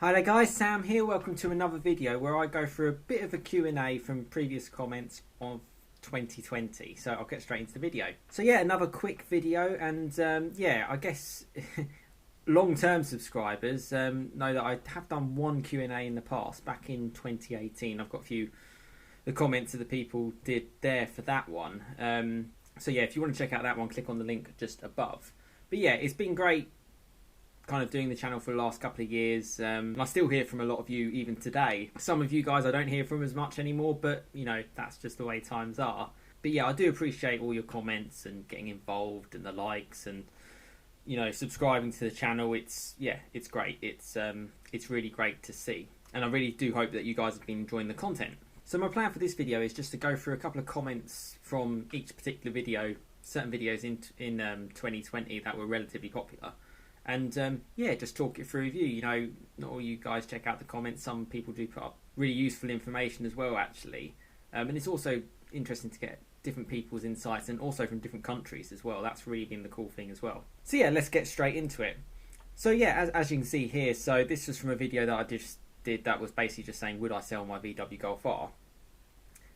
Hi there guys, Sam here. Welcome to another video where I go through a bit of a Q&A from previous comments of 2020. So I'll get straight into the video. So yeah, another quick video, and yeah, I guess long-term subscribers know that I have done one Q&A in the past, back in 2018. I've got a few the comments that the people did there for that one. So yeah, if you want to check out that one, click on the link just above. But yeah, it's been great kind of doing the channel for the last couple of years. I still hear from a lot of you even today. Some of you guys I don't hear from as much anymore, but you know, that's just the way times are. But yeah, I do appreciate all your comments and getting involved and the likes and, you know, subscribing to the channel. It's great. It's really great to see, and I really do hope that you guys have been enjoying the content. So my plan for this video is just to go through a couple of comments from each particular video, certain videos in 2020 that were relatively popular. And yeah, just talk it through with you. You know, not all you guys check out the comments. Some people do put up really useful information as well, actually. And it's also interesting to get different people's insights, and also from different countries as well. That's really been the cool thing as well. So yeah, let's get straight into it. So yeah, as you can see here, so this was from a video that I just did that was basically just saying, would I sell my VW Golf R?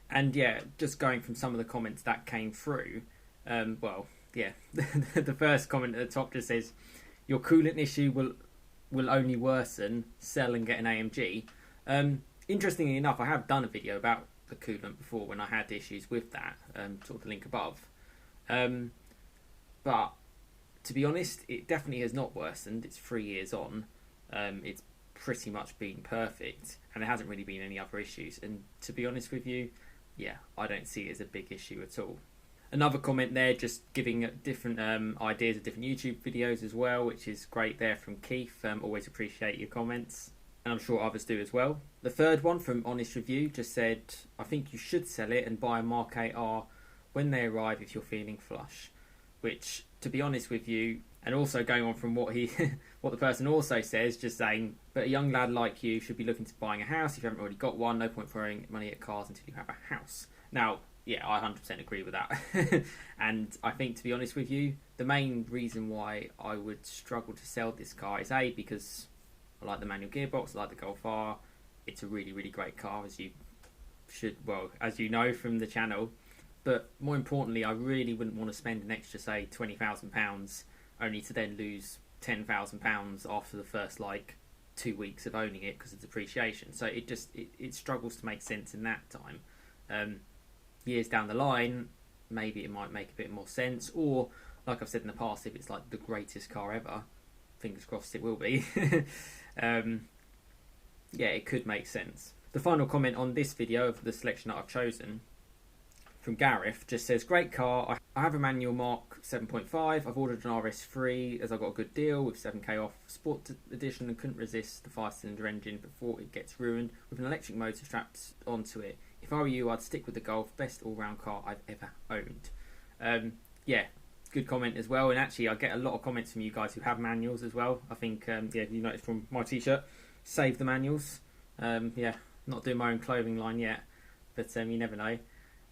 And yeah, just going from some of the comments that came through, well, yeah, the first comment at the top just says, your coolant issue will only worsen, sell and get an AMG. Interestingly enough, I have done a video about the coolant before when I had issues with that, sort of the link above. But to be honest, it definitely has not worsened. It's 3 years on. It's pretty much been perfect, and there hasn't really been any other issues. And to be honest with you, yeah, I don't see it as a big issue at all. Another comment there, just giving different ideas of different YouTube videos as well, which is great there from Keith. Always appreciate your comments, and I'm sure others do as well. The third one from Honest Review just said, I think you should sell it and buy a Mark 8R when they arrive if you're feeling flush. Which, to be honest with you, and also going on from what what the person also says, just saying, but a young lad like you should be looking to buying a house. If you haven't already got one, no point throwing money at cars until you have a house. Now, yeah, I 100% agree with that. And I think, to be honest with you, the main reason why I would struggle to sell this car is A, because I like the manual gearbox, I like the Golf R. It's a really, really great car, as you know from the channel. But more importantly, I really wouldn't want to spend an extra, say, £20,000 only to then lose £10,000 after the first, 2 weeks of owning it because of depreciation. So it struggles to make sense in that time. Years down the line, maybe it might make a bit more sense, or like I've said in the past, if it's like the greatest car ever, fingers crossed it will be, yeah, it could make sense. The final comment on this video of the selection that I've chosen from Gareth just says, great car, I have a manual Mark 7.5, I've ordered an RS3 as I got a good deal with 7k off Sport Edition and couldn't resist the 5-cylinder engine before it gets ruined with an electric motor strapped onto it. If I were you, I'd stick with the Golf, best all-round car I've ever owned. Yeah, good comment as well. And actually, I get a lot of comments from you guys who have manuals as well. I think, yeah, you noticed from my t-shirt, save the manuals. Yeah, not doing my own clothing line yet, but you never know.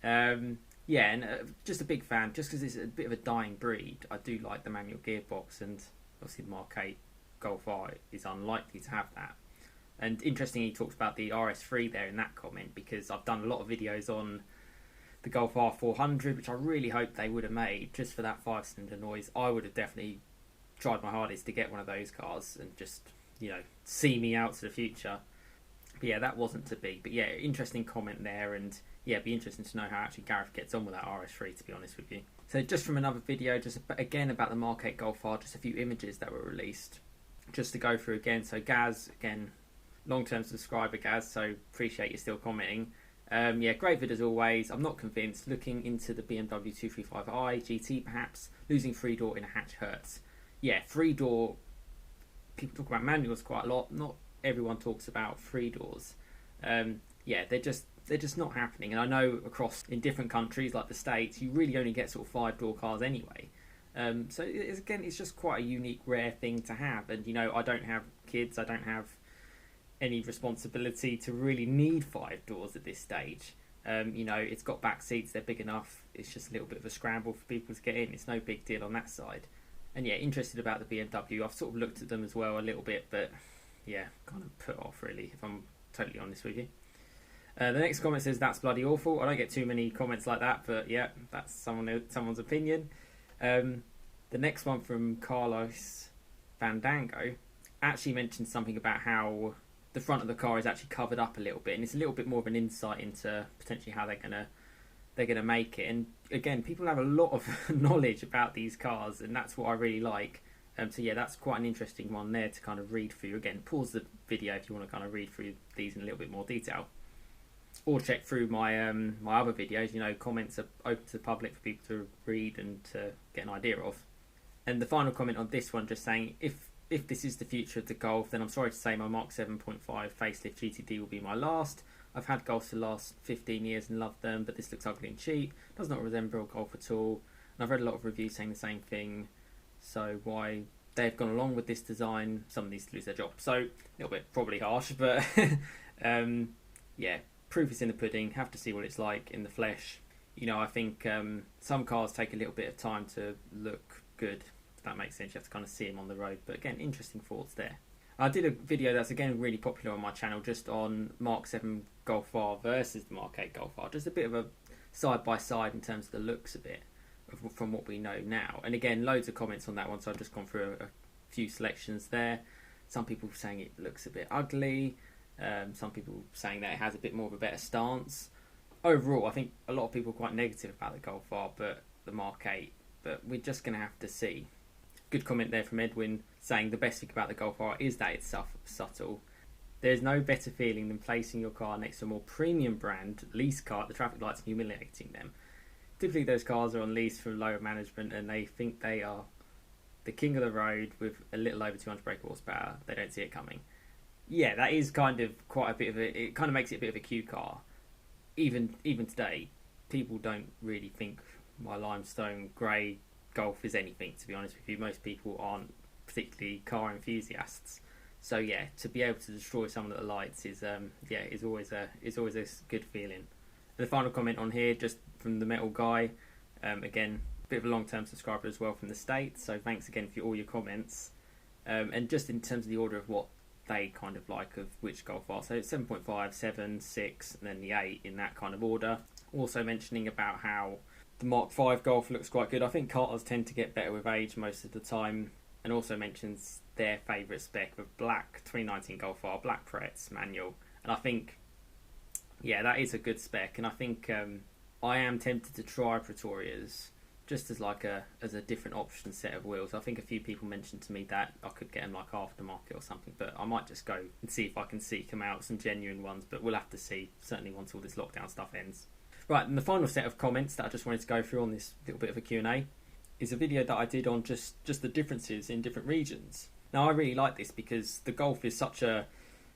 Yeah, and just a big fan, just because it's a bit of a dying breed. I do like the manual gearbox, and obviously the Mark 8 Golf R is unlikely to have that. And interestingly, he talks about the RS3 there in that comment, because I've done a lot of videos on the Golf R400, which I really hope they would have made just for that 5-cylinder noise. I would have definitely tried my hardest to get one of those cars and just, you know, see me out to the future. But yeah, that wasn't to be. But yeah, interesting comment there, and yeah, it'd be interesting to know how actually Gareth gets on with that RS3, to be honest with you. So just from another video, just again about the Mark 8 Golf R, just a few images that were released, just to go through again. So Gaz, again, long-term subscriber Gaz, so appreciate you still commenting. Yeah, great vid as always. I'm not convinced. Looking into the BMW 235i GT perhaps. Losing 3-door in a hatch hurts. Yeah, 3-door, people talk about manuals quite a lot. Not everyone talks about 3-doors. Yeah, they're just not happening. And I know across in different countries like the States, you really only get sort of 5-door cars anyway. So it's just quite a unique, rare thing to have. And you know, I don't have kids. I don't have any responsibility to really need 5 doors at this stage. You know, it's got back seats, they're big enough. It's just a little bit of a scramble for people to get in. It's no big deal on that side. And yeah, interested about the BMW. I've sort of looked at them as well a little bit, but yeah, kind of put off really, if I'm totally honest with you. The next comment says, that's bloody awful. I don't get too many comments like that, but yeah, that's someone's opinion. The next one from Carlos Fandango actually mentioned something about how the front of the car is actually covered up a little bit, and it's a little bit more of an insight into potentially how they're gonna make it. And again, people have a lot of knowledge about these cars, and that's what I really like. So yeah, that's quite an interesting one there to kind of read through. Again, pause the video if you want to kind of read through these in a little bit more detail, or check through my my other videos. You know, comments are open to the public for people to read and to get an idea of. And the final comment on this one, just saying, if this is the future of the Golf, then I'm sorry to say my Mark 7.5 facelift GTD will be my last. I've had Golfs for the last 15 years and loved them, but this looks ugly and cheap. Does not resemble a Golf at all. And I've read a lot of reviews saying the same thing. So why they've gone along with this design, someone needs to lose their job. So a little bit probably harsh, but yeah, proof is in the pudding. Have to see what it's like in the flesh. You know, I think some cars take a little bit of time to look good. If that makes sense, you have to kind of see them on the road. But again, interesting thoughts there. I did a video that's again really popular on my channel, just on Mark 7 Golf R versus the Mark 8 Golf R. Just a bit of a side by side in terms of the looks a bit from what we know now. And again, loads of comments on that one, so I've just gone through a few selections there. Some people saying it looks a bit ugly. Some people saying that it has a bit more of a better stance. Overall, I think a lot of people are quite negative about the Golf R, but the Mark 8. But we're just going to have to see. Good comment there from Edwin, saying the best thing about the Golf R is that it's subtle. There's no better feeling than placing your car next to a more premium brand lease car at the traffic lights and humiliating them. Typically those cars are on lease from lower management and they think they are the king of the road with a little over 200 brake horsepower. They don't see it coming. Yeah, that is kind of quite a bit of it kind of makes it a bit of a cue car. Even today, people don't really think my limestone grey Golf is anything, to be honest with you. Most people aren't particularly car enthusiasts. So yeah, to be able to destroy some of the lights is always a good feeling. And the final comment on here, just from the Metal Guy, again, a bit of a long-term subscriber as well from the States, so thanks again for all your comments. And just in terms of the order of what they kind of like of which Golf are, so it's 7.5, 7, 6, and then the 8 in that kind of order. Also mentioning about how the Mark 5 Golf looks quite good. I think cars tend to get better with age most of the time. And also mentions their favourite spec of black 2019 Golf R, black Pretz manual. And I think, yeah, that is a good spec. And I think I am tempted to try Pretorias just as like a different option set of wheels. I think a few people mentioned to me that I could get them like aftermarket or something, but I might just go and see if I can seek them out, some genuine ones. But we'll have to see, certainly once all this lockdown stuff ends. Right, and the final set of comments that I just wanted to go through on this little bit of a Q&A is a video that I did on just the differences in different regions. Now, I really like this because the Golf is such a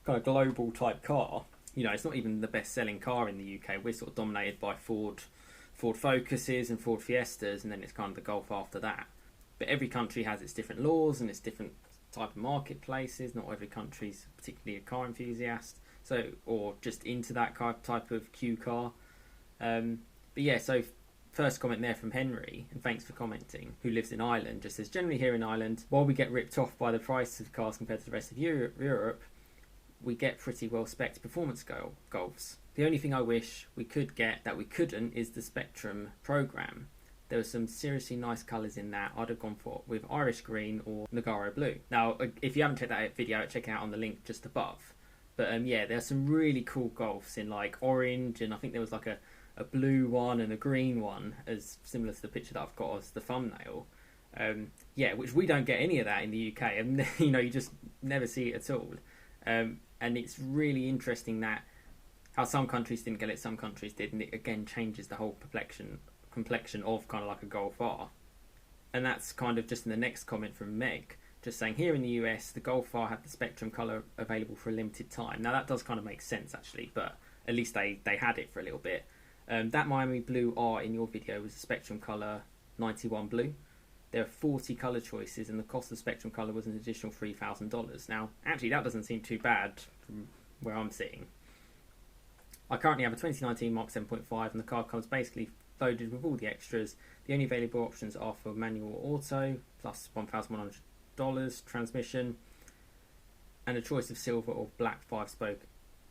kind of global type car. You know, it's not even the best-selling car in the UK. We're sort of dominated by Ford Focuses and Ford Fiestas, and then it's kind of the Golf after that. But every country has its different laws and its different type of marketplaces. Not every country's particularly a car enthusiast, so or just into that type of Q car. But yeah, so first comment there from Henry, and thanks for commenting, who lives in Ireland, just says, generally here in Ireland, while we get ripped off by the price of cars compared to the rest of Europe, we get pretty well spec'd performance Golfs. The only thing I wish we could get that we couldn't is the Spectrum program. There were some seriously nice colours in that. I'd have gone for with Irish Green or Nogaro Blue. Now, if you haven't checked that video out, check it out on the link just above. But yeah, there's some really cool Golfs in like orange, and I think there was like a blue one and a green one, as similar to the picture that I've got as the thumbnail. Yeah, which we don't get any of that in the UK, and you know, you just never see it at all. And it's really interesting that how some countries didn't get it, some countries did, and it again changes the whole complexion of kind of like a Golf R. And that's kind of just in the next comment from Meg, just saying here in the US the Golf R had the Spectrum colour available for a limited time. Now that does kind of make sense actually, but at least they had it for a little bit. That Miami Blue R in your video was the Spectrum colour 91 Blue. There are 40 colour choices, and the cost of Spectrum colour was an additional $3,000. Now, actually, that doesn't seem too bad from where I'm sitting. I currently have a 2019 Mark 7.5, and the car comes basically loaded with all the extras. The only available options are for manual or auto, plus $1,100 transmission. and a choice of silver or black 5-spoke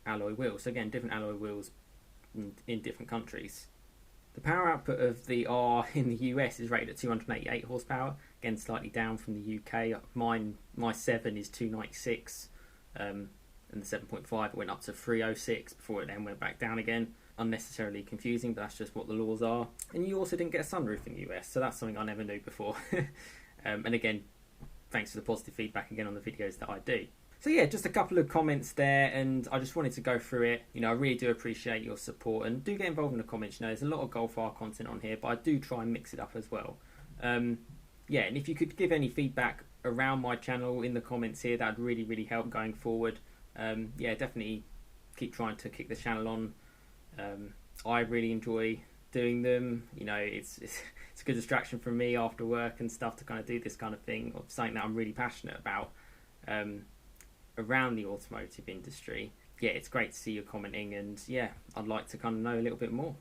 alloy wheels. So again, different alloy wheels in different countries. The power output of the R in the US is rated at 288 horsepower, again slightly down from the UK. My 7 is 296, and the 7.5 went up to 306 before it then went back down again. Unnecessarily confusing, but that's just what the laws are. And you also didn't get a sunroof in the US, so that's something I never knew before. And again, thanks for the positive feedback again on the videos that I do. So yeah, just a couple of comments there, and I just wanted to go through it. You know, I really do appreciate your support, and do get involved in the comments. You know, there's a lot of Golf R content on here, but I do try and mix it up as well. Yeah, and if you could give any feedback around my channel in the comments here, that'd really, really help going forward. Yeah, definitely keep trying to kick the channel on. I really enjoy doing them. You know, it's a good distraction from me after work and stuff to kind of do this kind of thing, or something that I'm really passionate about. Around the automotive industry. Yeah, it's great to see you commenting, and yeah, I'd like to kind of know a little bit more.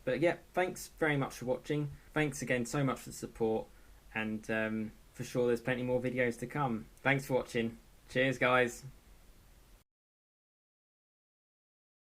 But yeah, thanks very much for watching. Thanks again so much for the support, and for sure there's plenty more videos to come. Thanks for watching. Cheers guys.